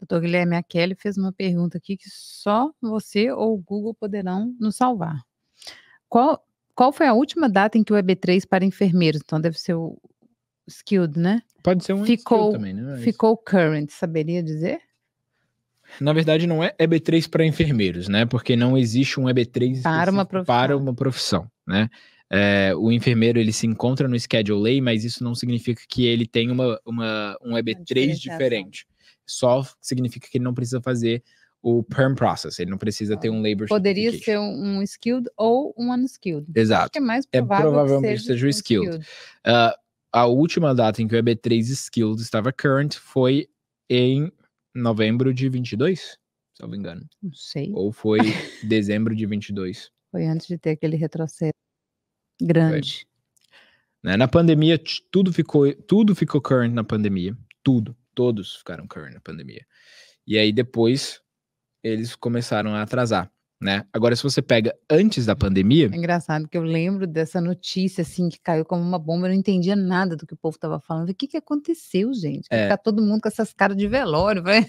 Doutor Guilherme, a Kelly fez uma pergunta aqui que só você ou o Google poderão nos salvar. Qual foi a última data em que o EB3 para enfermeiros, então deve ser o skilled, né? Pode ser um skilled também, né? Ficou current, saberia dizer? Na verdade, não é EB3 para enfermeiros, né? Porque não existe um EB3 para uma profissão, né? O enfermeiro, ele se encontra no Schedule A, mas isso não significa que ele tem um EB3 diferente. Só significa que ele não precisa fazer o perm process, ele não precisa ter um labor Poderia ser um skilled ou um unskilled. Exato. Acho que é mais provável provavelmente que seja o skilled. A última data em que o EB3 skilled estava current foi em novembro de 22, se não me engano. Não sei. Ou foi dezembro de 22. Foi antes de ter aquele retrocesso grande. Né? Na pandemia, tudo ficou current na pandemia. Todos ficaram current na pandemia. E aí depois eles começaram a atrasar, né? Agora, se você pega antes da pandemia... É engraçado que eu lembro dessa notícia, assim, que caiu como uma bomba, eu não entendia nada do que o povo estava falando. O que aconteceu, gente? Ficar todo mundo com essas caras de velório, vai...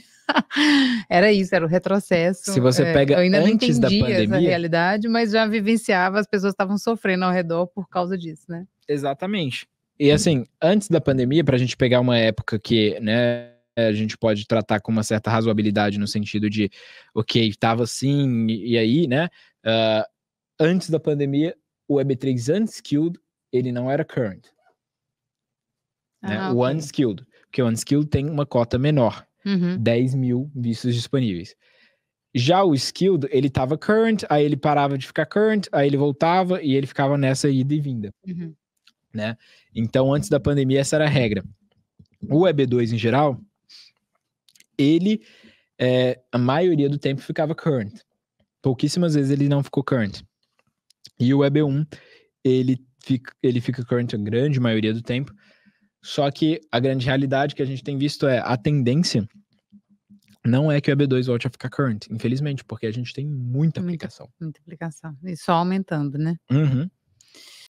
Era isso, era o retrocesso. Se você pega eu ainda antes não da entendia pandemia... essa realidade, mas já vivenciava, as pessoas estavam sofrendo ao redor por causa disso, né? Exatamente. E assim, antes da pandemia, pra gente pegar uma época que, né, a gente pode tratar com uma certa razoabilidade no sentido de, ok, tava assim, e aí, né, antes da pandemia, o EB3 unskilled, ele não era current. Né? O unskilled, porque o unskilled tem uma cota menor, 10 mil vistos disponíveis. Já o skilled, ele tava current, aí ele parava de ficar current, aí ele voltava e ele ficava nessa ida e vinda. Né? Então, antes da pandemia, essa era a regra. O EB2, em geral, ele, a maioria do tempo, ficava current. Pouquíssimas vezes ele não ficou current. E o EB1, ele fica current a grande maioria do tempo. Só que a grande realidade que a gente tem visto a tendência não é que o EB2 volte a ficar current, infelizmente, porque a gente tem muita aplicação. Muita aplicação. E só aumentando, né?